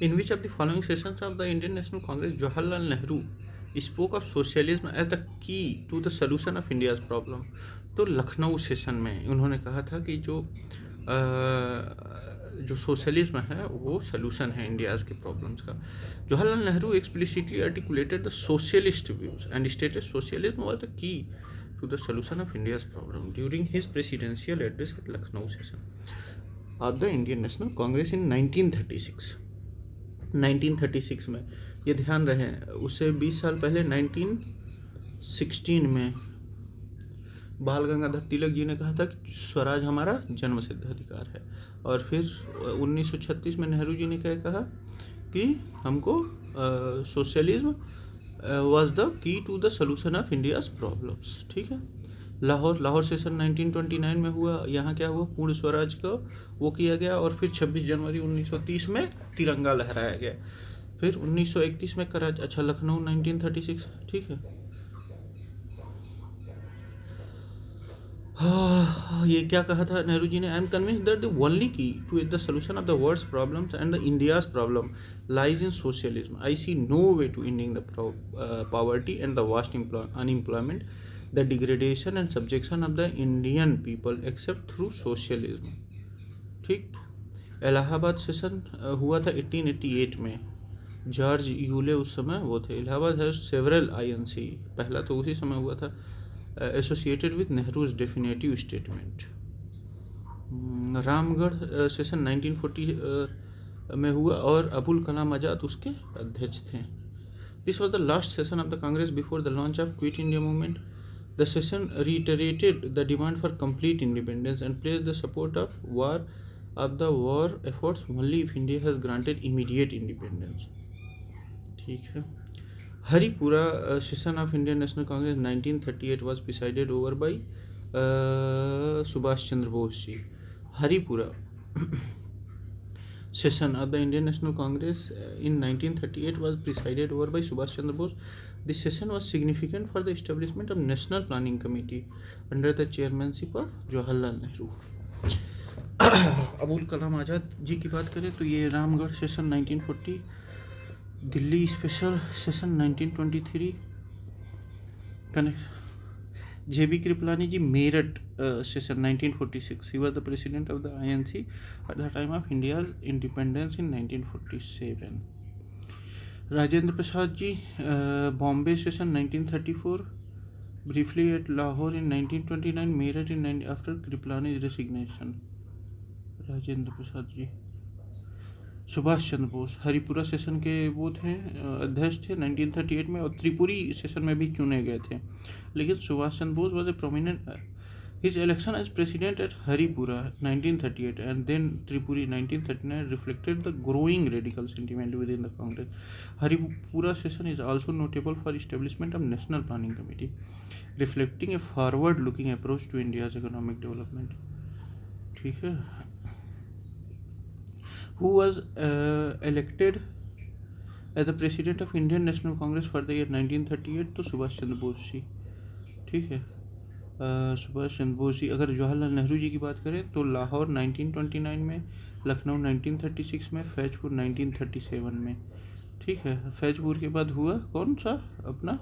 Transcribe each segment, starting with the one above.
In which of the following sessions of the Indian National Congress Jawaharlal Nehru spoke of socialism as the key to the solution of India's problem? तो Lucknow session में उन्होंने कहा था कि जो socialism है वो सलूशन है इंडियाज के प्रॉब्लम्स का. Jawaharlal Nehru explicitly articulated the socialist views and stated socialism was the key to the solution of India's problem during his presidential address at Lucknow session of the Indian National Congress in 1936. 1936 में, ये ध्यान रहे, उससे 20 साल पहले 1916 में बाल गंगाधर तिलक जी ने कहा था कि स्वराज हमारा जन्मसिद्ध अधिकार है. और फिर 1936 में नेहरू जी ने क्या कहा कि हमको socialism was the key to the solution of India's problems. ठीक है. लाहौर सेशन 1929 में हुआ. यहाँ क्या हुआ, पूर्ण स्वराज का वो किया गया. और फिर 26 जनवरी 1930 में तिरंगा लहराया गया. फिर 1931 में कराची, अच्छा लखनऊ 1936. ठीक है. ये क्या कहा था नेहरू जी ने, I am convinced that the only key to the solution of the world's problems and the India's problem lies in socialism. I see no way to ending the poverty and the vast unemployment, the degradation and subjection of the Indian people except through socialism. ठीक. Allahabad session हुआ था 1888 में. George Yule उस समय वो थे. Allahabad has several INC. पहला तो उसी समय हुआ था, associated with Nehru's definitive statement. Ramgarh session 1940 में हुआ और अबुल कलाम आज़ाद उसके अध्यक्ष थे. This was the last session of the Congress before the launch of quit India movement. The session reiterated the demand for complete independence and placed the support of the war efforts only if India has granted immediate independence. ठीक है. Haripura session of Indian national Congress 1938 was presided over by Subhash Chandra Bose ji. Haripura session of the Indian National Congress in 1938 was presided over by Subhash Chandra Bose. This session was significant for the establishment of National Planning Committee under the chairmanship of Jawaharlal Nehru. Abul Kalam Azad ji की बात करें तो ये Ramgarh session 1940, Delhi special session 1923, JB Kripalani ji Meerut session 1946. He was the president of the INC at the time of India's independence in 1947. Rajendra Prasad ji Bombay session 1934, briefly at Lahore in 1929, Meerut in after Kripalani resignation. Rajendra Prasad ji. Subhash Chandra Bose Haripura session के वो थे, अध्यक्ष थे 1938 में, और त्रिपुरी सेशन में भी चुने गए थे. लेकिन Subhash Chandra Bose was a prominent. His election as president at Haripura 1938 and then Tripuri 1939 reflected the growing radical sentiment within the Congress. Haripura session is also notable for establishment of national planning committee, reflecting a forward looking approach to India's economic development. ठीक है. Who was elected as the president of Indian National Congress for the year 1938? तो सुभाष चंद्र बोस जी. ठीक है. सुभाष चंद्र बोस जी. अगर जवाहरलाल नेहरू जी की बात करें तो लाहौर 1929 में, लखनऊ 1936 में, फैजपुर 1937 में. ठीक है. फैजपुर के बाद हुआ कौन सा अपना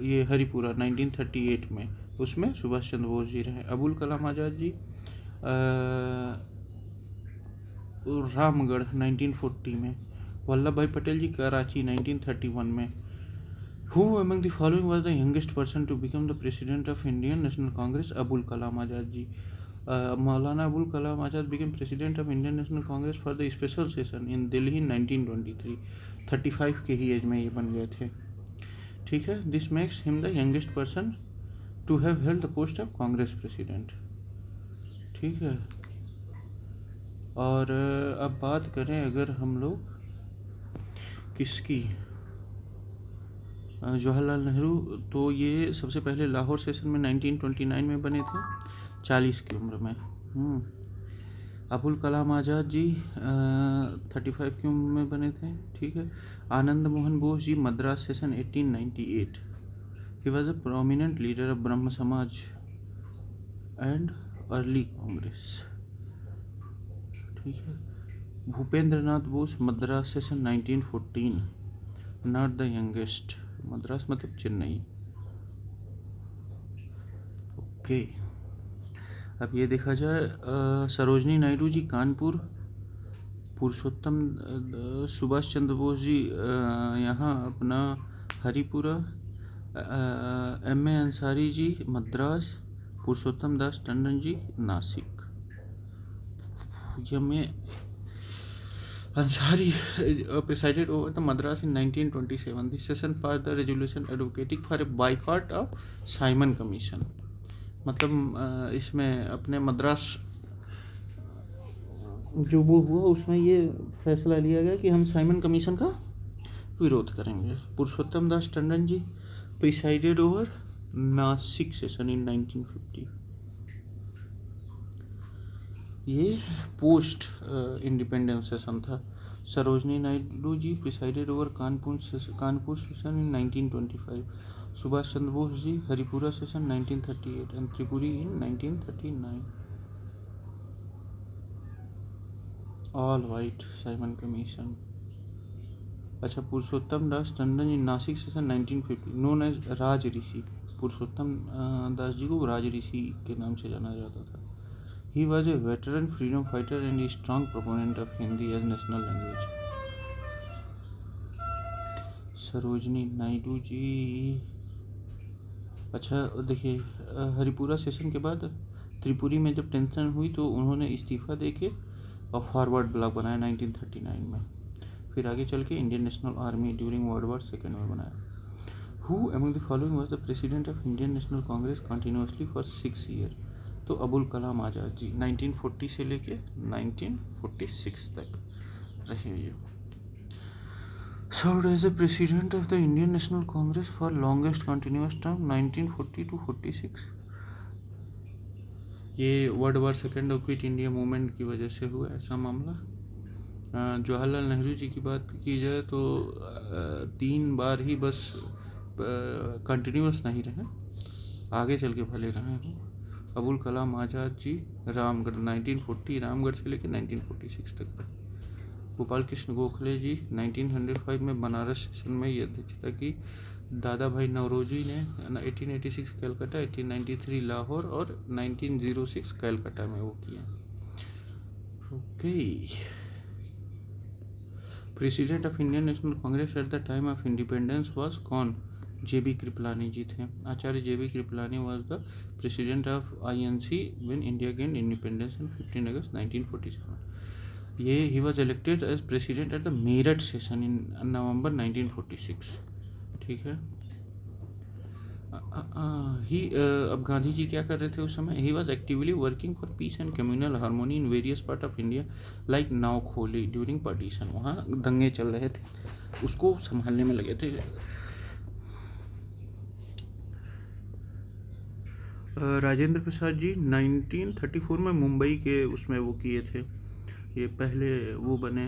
ये हरिपुरा 1938 में, उसमें सुभाष चंद्र बोस जी रहे. अबुल कलाम आज़ाद जी रामगढ़ 1940 में. वल्लभ भाई पटेल जी कराची 1931 में. Who among the following was the youngest person to become the president of Indian National Congress? Abul Kalam Azad ji. Maulana Abul Kalam Azad became president of Indian National Congress for the special session in Delhi in 1923. 35 के ही as में ये बन गए थे. ठीक है. This makes him the youngest person to have held the post of Congress president. ठीक है. और अब बात करें अगर हम लोग किसकी, जवाहरलाल नेहरू, तो ये सबसे पहले लाहौर सेशन में 1929 में बने थे 40 की उम्र में. अबुल कलाम आज़ाद जी 35 की उम्र में बने थे. ठीक है. Anand Mohan Bose ji Madras session 1898. He was a prominent leader of Brahmo Samaj and early Congress. ठीक है. Bhupendranath Bose, Madras session 1914, not the youngest. Madras मतलब चेन्नई। ओके, अब ये देखा जाए, सरोजनी नायडू जी कानपुर, पुरुषोत्तम सुभाष चंद्र बोस जी यहाँ अपना Haripura, M A Ansari ji Madras, Purushottam Das Tandon ji Nashik. M A Ansari presided over the Madras in 1927. This session passed the resolution advocating for a boycott of Simon Commission. मतलब इसमें अपने मद्रास जो वो हुआ उसमें ये फैसला लिया गया कि हम साइमन कमीशन का विरोध करेंगे। Purushottam Das Tandon ji presided over Nashik session in 1950। ये पोस्ट इंडिपेंडेंस सेशन था। Sarojini Naidu ji presided over Kanpur session in 1925। Subhash Chandra Bose ji Haripura session 1938 and Tripuri in 1939। All white Simon commission. अच्छा, Purushottam Das Tandon ji Nashik session 1950, known as Raj Rishi. Purushottam Das ji को राज ऋषि के नाम से जाना जाता था। He was a veteran freedom fighter and a strong proponent of Hindi as national language. Sarojini Naidu जी, अच्छा देखिए, हरिपुरा सेशन के बाद त्रिपुरी में जब टेंशन हुई तो उन्होंने इस्तीफा देके और फॉरवर्ड ब्लॉक बनाया 1939 में। फिर आगे चल के Indian national army during world war second में बनाया। Who among the following was the president of Indian National Congress continuously for 6 years? तो अबुल कलाम आज़ाद जी 1940 से लेके 1946 तक रहे ये। Served as the president of the Indian national Congress for longest continuous term 1940 to 46। ये world war second और quit India movement की वजह से हुआ ऐसा मामला। जवाहरलाल नेहरू जी की बात की जाए तो 3 बार ही बस कंटिन्यूस नहीं रहे, आगे चल के भले रहे हैं। अबुल कलाम आज़ाद जी रामगढ़ 1940, रामगढ़ से लेकर 1946 तक। गोपाल कृष्ण गोखले जी 1905 में बनारस सेशन में ये अध्यक्षता की। दादा भाई नौरोजी ने 1886 कलकत्ता, 1893 लाहौर और 1906 कलकत्ता में वो किया। Okay, president of Indian national Congress at the time of independence was कौन? JB कृपलानी जी थे। Acharya JB Kripalani was the president of INC when India gain independence in 15 August 1947। ये ही was elected as president at the Meerut session in November 1946। ठीक है। अब गांधी जी क्या कर रहे थे उस समय? He was actively working for peace and communal harmony in various part of India like Noakhali during partition. वहाँ दंगे चल रहे थे, उसको संभालने में लगे थे। राजेंद्र प्रसाद जी 1934 में मुंबई के उसमें वो किए थे, ये पहले वो बने।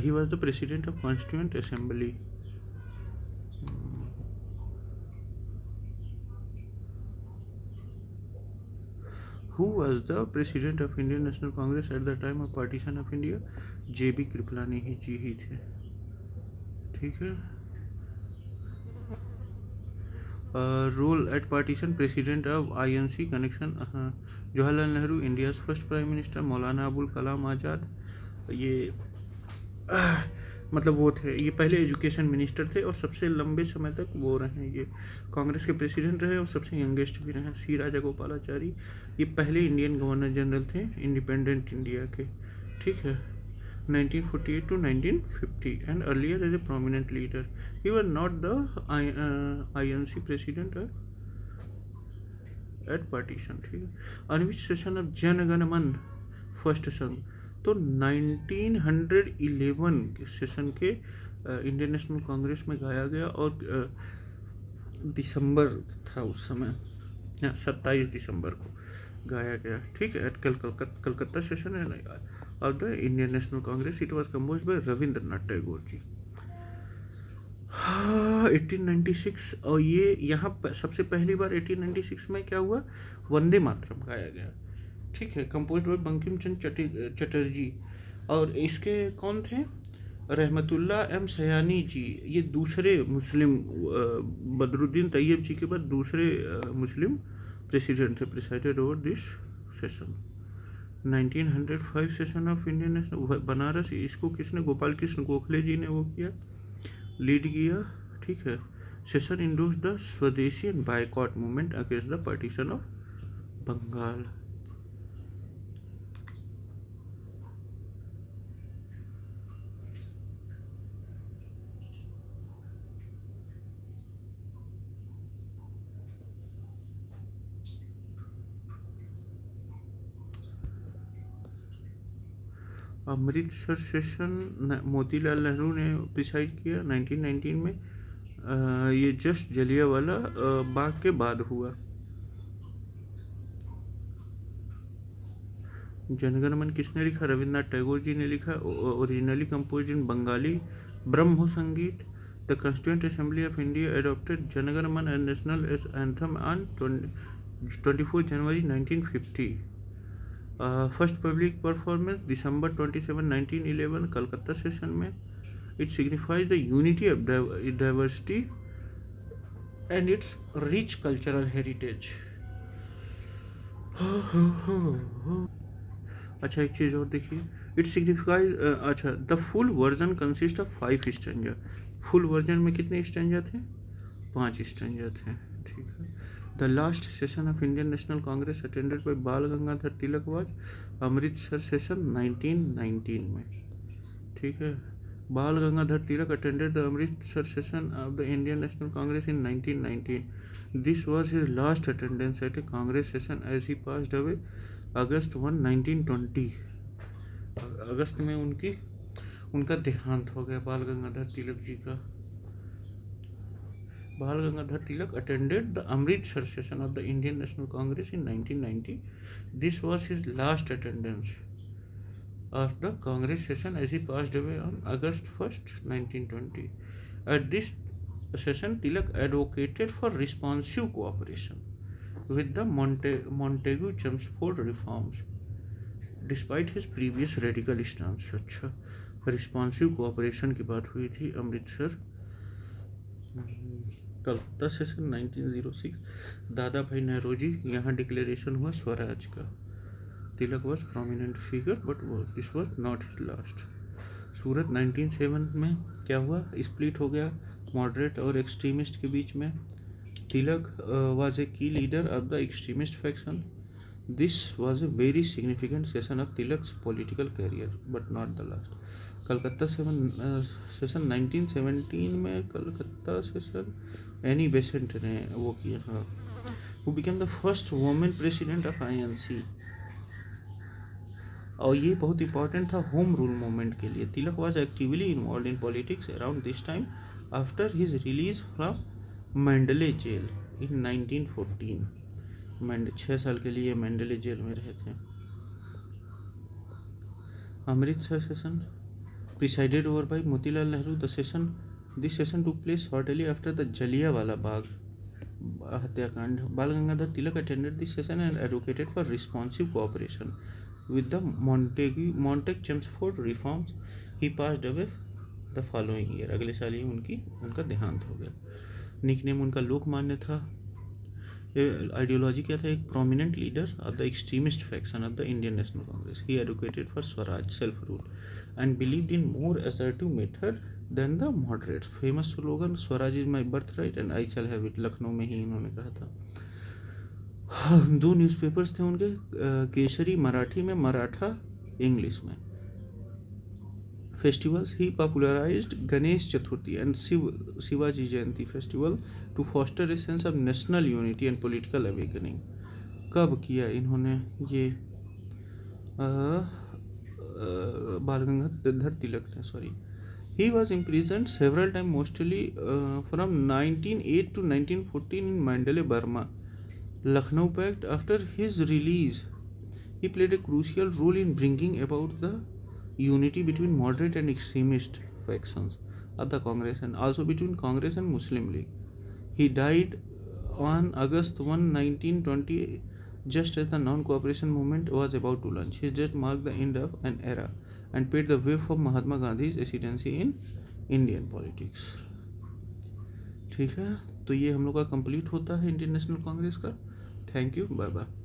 He was the president of constituent assembly. Who was the president of Indian National Congress at the time of partition of India? JB Kripalani ji ही थे। ठीक है। Role at partition president of INC connection, Jawaharlal Nehru India first prime minister, Maulana Abul Kalam आज़ाद ये मतलब वो थे, ये पहले एजुकेशन मिनिस्टर थे और सबसे लंबे समय तक वो रहे, ये कांग्रेस के प्रेसिडेंट रहे और सबसे यंगेस्ट भी रहे। सी राजागोपालाचारी ये पहले इंडियन गवर्नर जनरल थे इंडिपेंडेंट इंडिया के। ठीक है, 1948 to 1950 and earlier as a prominent leader. He was not the INC president at partition. ठीक है। On which session of Jana Gana मन फर्स्ट संघ? तो 1911 के सेशन के इंडियन नेशनल कांग्रेस में गाया गया और दिसंबर था उस समय, 27 दिसंबर को गाया गया। ठीक है, at Calcutta session of the Indian national Congress. It was composed by Rabindranath Tagore ji. 1896, और ये यहाँ सबसे पहली बार 1896 में क्या हुआ? वंदे मातरम गाया गया। ठीक है, कंपोज्ड बाय बंकिम चंद्र चटर्जी। और इसके कौन थे? रहमतुल्ला एम सयानी जी, ये दूसरे मुस्लिम बदरुद्दीन तैयब जी के बाद दूसरे मुस्लिम प्रेसिडेंट थे, presided over this session. 1905 session of Indian national Banaras, इसको किसने? गोपाल कृष्ण गोखले जी ने वो किया, लीड किया, ठीक है। Session endorse the swadeshi and boycott movement against the partition of Bengal. Amritsar session Motilal Nehru ने प्रिसाइड किया 1919 में। ये जस्ट जलियांवाला बाग के बाद हुआ। जनगण मन किसने लिखा? रविन्द्रनाथ टैगोर जी ने लिखा। Originally composed in Bengali Brahmo Sangeet. The constituent assembly of India adopted Jana Gana Mana as national anthem on 24 January 1950। First public performance December 27, 1911 Calcutta session में। It signifies the unity of diversity and its rich cultural heritage. अच्छा, एक चीज़ और देखिए, इट सिग्निफाइज, अच्छा, the full version consist of 5 stanza. Full version में कितने stanza थे? 5 स्टैंजा थे, ठीक है। The last session of Indian national Congress attended by Bal Gangadhar Tilak was Amritsar session 1919 में, ठीक है। Bal Gangadhar Tilak attended the Amritsar session of the Indian national Congress in 1919. This was his last attendance at a Congress session as he passed away अगस्त 1, 1920। अगस्त में उनका देहांत हो गया, बाल गंगाधर तिलक जी का। Bal Gangadhar Tilak attended the Amritsar session of the Indian national Congress in 1990। This was his last attendance of the Congress session as he passed away on August 1st, 1920. At this session, Tilak advocated for responsive cooperation with the Montagu-Chelmsford reforms, despite his previous radical stance. अच्छा, responsive cooperation की बात हुई थी Amritsar. Calcutta session 1906, दादा भाई नौरोजी, यहाँ declaration हुआ स्वराज का। Tilak was prominent figure but this was not his last. Surat 1907 में क्या हुआ? स्प्लिट हो गया मॉडरेट और एक्सट्रीमिस्ट के बीच में। तिलक was a key leader of the extremist faction. This was a very significant session of Tilak's political career but not the last. Calcutta session 1917 में, Calcutta session Annie Besant ने वो किया, हाँ। Who became the first women president of INC। और ये बहुत important था home rule movement के लिए। Tilak was actively involve in politics around this time after his release from Mandalay jail इन 1914। 6 साल के लिए मैंडले जेल में रहे थे। Amritsar session presided over by Motilal Nehru. This session took place shortly after the Jallianwala Bagh हत्याकांड। Bal Gangadhar Tilak attended this session and advocated for responsive cooperation with the Montagu-Chelmsford reforms. He passed away the following year। अगले साल ही उनका देहांत हो गया। निकनेम उनका लोकमान्य था। आइडियोलॉजी क्या था? एक prominent leader of the extremist faction of the Indian national Congress. He advocated for swaraj, self rule, and believed in more assertive method than the moderates. Famous slogan swaraj is my birth right and I shall have it, Lucknow में ही इन्होंने कहा था। 2 newspapers थे उनके, केसरी मराठी में, Maratha English में। Festivals, he popularized Ganesh Chaturthi and Shivaji Jayanti festival to foster a sense of national unity and political awakening. कब किया इन्होंने ये? बाल गंगाधर तिलक ने, sorry. He was imprisoned several time, mostly from 1908 to 1914 in Mandalay Burma, Lucknow Pact. After his release, he played a crucial role in bringing about the unity between moderate and extremist factions of the Congress and also between Congress and Muslim League. He died on August 1, 1920, just as the non-cooperation movement was about to launch. His death marked the end of an era and paved the way for Mahatma Gandhi's residency in Indian politics. ठीक है, तो ये हम लोग का complete होता है Indian national Congress का. Thank you, bye bye.